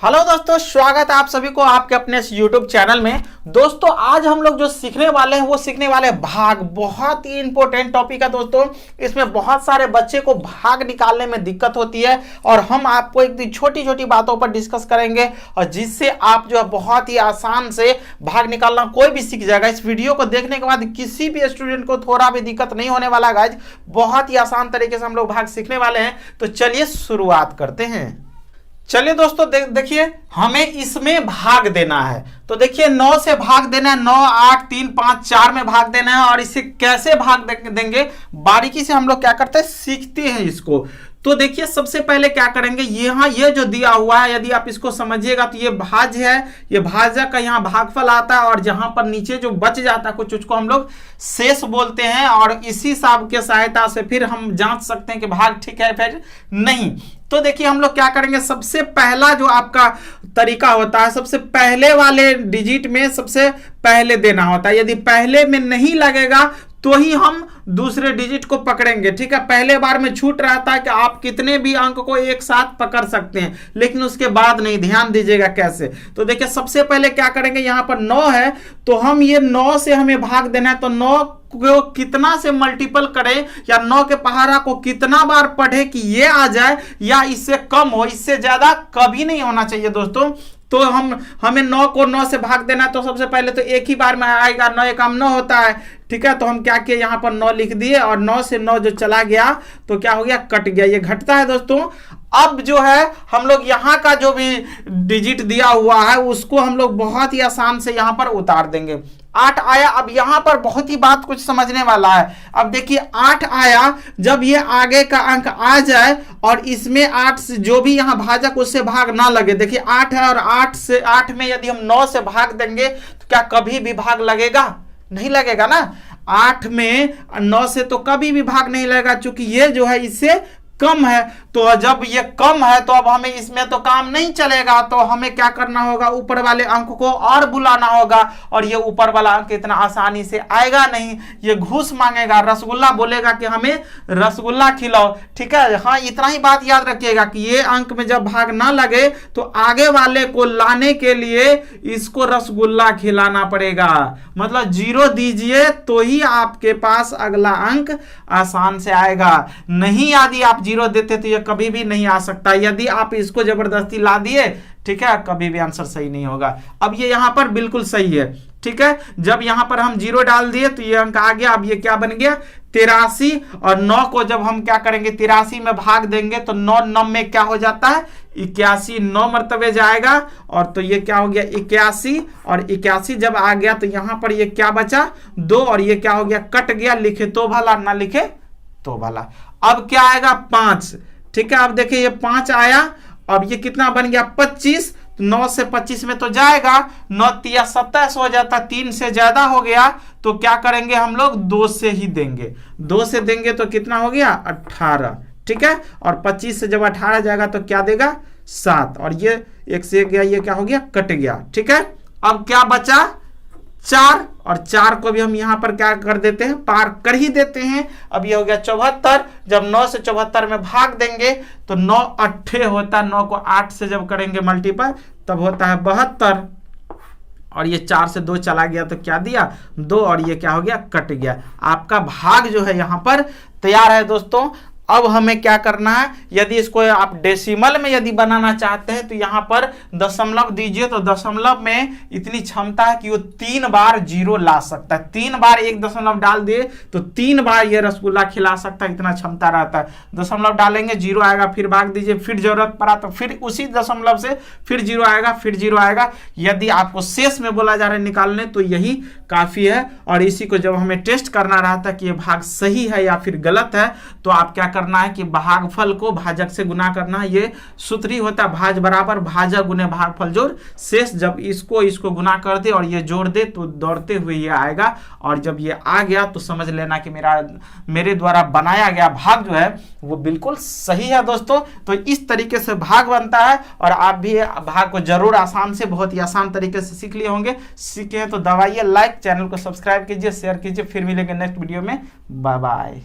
Hello दोस्तों, स्वागत है आप सभी को आपके अपने YouTube चैनल में। दोस्तों आज हम लोग जो सीखने वाले हैं वो सीखने वाले भाग। बहुत ही इंपॉर्टेंट टॉपिक है दोस्तों। इसमें बहुत सारे बच्चे को भाग निकालने में दिक्कत होती है और हम आपको एक छोटी छोटी बातों पर डिस्कस करेंगे और जिससे आप जो है बहुत ही आसान से भाग निकालना कोई भी सीख जाएगा। इस वीडियो को देखने के बाद किसी भी स्टूडेंट को थोड़ा भी दिक्कत नहीं होने वाला गाइज। बहुत ही आसान तरीके से हम लोग भाग सीखने वाले हैं। तो चलिए शुरुआत करते हैं। चलिए दोस्तों देखिए, हमें इसमें भाग देना है। तो देखिए 9 से भाग देना है, 9, 8, 3, 5, 4 में भाग देना है। और इसे कैसे भाग देंगे बारीकी से हम लोग क्या करते हैं, सीखते हैं इसको। तो देखिए सबसे पहले क्या करेंगे, यहाँ ये जो दिया हुआ है यदि आप इसको समझिएगा तो ये भाज्य है, ये भाज्य का यहाँ भागफल आता है और जहां पर नीचे जो बच जाता है कुछ उसको हम लोग शेष बोलते हैं। और इसी हिसाब के सहायता से फिर हम जांच सकते हैं कि भाग ठीक है फिर नहीं। तो देखिए हम लोग क्या करेंगे, सबसे पहला जो आपका तरीका होता है, सबसे पहले वाले डिजिट में सबसे पहले देना होता है। यदि पहले में नहीं लगेगा तो ही हम दूसरे डिजिट को पकड़ेंगे। ठीक है, पहले बार में छूट रहता है कि आप कितने भी अंक को एक साथ पकड़ सकते हैं, लेकिन उसके बाद नहीं। ध्यान दीजिएगा कैसे। तो देखिए सबसे पहले क्या करेंगे, यहाँ पर 9 है तो हम ये 9 से हमें भाग देना है। तो 9 को कितना से मल्टीपल करें या 9 के पहाड़ा को कितना बार पढ़े कि ये आ जाए या इससे कम हो, इससे ज्यादा कभी नहीं होना चाहिए दोस्तों। तो हमें 9 को 9 से भाग देना। तो सबसे पहले तो एक ही बार में आएगा, 9 एकम 9 होता है। ठीक है, तो हम क्या किए, यहाँ पर 9 लिख दिए और 9 से 9 जो चला गया तो क्या हो गया, कट गया। ये घटता है दोस्तों। अब जो है हम लोग यहाँ का जो भी डिजिट दिया हुआ है उसको हम लोग बहुत ही आसान से यहाँ पर उतार देंगे। 8 आया। अब यहाँ पर बहुत ही बात कुछ समझने वाला है। अब देखिए 8 आया, जब ये आगे का अंक आ जाए और इसमें 8 से जो भी यहाँ भाजक उससे भाग ना लगे। देखिए 8 है और 8 में यदि हम 9 से भाग देंगे तो क्या कभी भी भाग लगेगा? नहीं लगेगा ना। 8 में 9 से तो कभी भी भाग नहीं लगेगा, क्योंकि ये जो है इससे कम है। तो जब ये कम है तो अब हमें इसमें तो काम नहीं चलेगा। तो हमें क्या करना होगा, ऊपर वाले अंक को और बुलाना होगा। और ये ऊपर वाला अंक इतना आसानी से आएगा नहीं, ये घूस मांगेगा, रसगुल्ला बोलेगा कि हमें रसगुल्ला खिलाओ। ठीक है, हाँ इतना ही बात याद रखिएगा कि ये अंक में जब भाग ना लगे तो आगे वाले को लाने के लिए इसको रसगुल्ला खिलाना पड़ेगा। मतलब 0 दीजिए तो ही आपके पास अगला अंक आसान से आएगा। नहीं यदि आप 0 देते तो ये कभी भी नहीं आ सकता। यदि आप इसको जबरदस्ती ला दिए, ठीक है, कभी भी आंसर सही नहीं होगा। अब ये यहां पर बिल्कुल सही है। ठीक है, जब यहां पर हम 0 डाल दिए तो ये अंक आ गया। अब ये क्या बन गया, 83। और 9 को जब हम क्या करेंगे, 83 में भाग देंगे तो 9 9 में क्या हो जाता है, 81। 9 मरतबे जाएगा और तो ये क्या हो गया, 81। और 81 जब आ गया तो यहां पर ये क्या बचा, 2। और ये क्या हो गया, कट गया। लिखे तो भला, ना लिखे तो भला। अब क्या आएगा, 5। ठीक है, अब देखिए ये 5 आया। अब ये कितना बन गया, 25। 9 से 25 में तो जाएगा, 9 3 27 हो जाता, 3 से ज्यादा हो गया तो क्या करेंगे हम लोग, 2 से ही देंगे। 2 से देंगे तो कितना हो गया, 18। ठीक है, और 25 से जब 18 जाएगा तो क्या देगा, 7। और ये 1 से 1 गया, ये क्या हो गया, कट गया। ठीक है, अब क्या बचा, 4। और 4 को भी हम यहां पर क्या कर देते हैं, पार कर ही देते हैं। अब ये हो गया 74। जब 9 से 74 में भाग देंगे तो 9 8 होता है। 9 को 8 से जब करेंगे मल्टीपल तब होता है 72। और ये 4 से 2 चला गया तो क्या दिया, 2। और ये क्या हो गया, कट गया। आपका भाग जो है यहां पर तैयार है दोस्तों। अब हमें क्या करना है, यदि इसको आप डेसिमल में यदि बनाना चाहते हैं तो यहाँ पर दशमलव दीजिए। तो दशमलव में इतनी क्षमता है कि वो 3 बार 0 ला सकता है। 3 बार 1 दशमलव डाल दिए तो 3 बार ये रसगुल्ला खिला सकता है, इतना क्षमता रहता है। दशमलव डालेंगे 0 आएगा, फिर भाग दीजिए, फिर जरूरत पड़ा तो फिर उसी दशमलव से फिर 0 आएगा, फिर 0 आएगा। यदि आपको शेष में बोला जा रहा है निकालने तो यही काफी है। और इसी को जब हमें टेस्ट करना रहता है कि ये भाग सही है या फिर गलत है तो आप क्या करना है कि भागफल को भाजक से गुना करना है। ये सूत्र ही होता है, भाज बराबर भाजक गुने भागफल जोड़ शेष। जब इसको गुना कर दे और ये जोड़ दे तो दौड़ते हुए ये आएगा। और जब ये आ गया तो समझ लेना कि मेरे द्वारा बनाया गया भाग जो है वो बिल्कुल सही है दोस्तों। तो इस तरीके से भाग बनता है और आप भी भाग को जरूर आसान से, बहुत ही आसान तरीके से सीख लिए होंगे। सीखे हैं तो दबाइए लाइक, चैनल को सब्सक्राइब कीजिए, शेयर कीजिए। फिर मिलेंगे नेक्स्ट वीडियो में। Bye bye.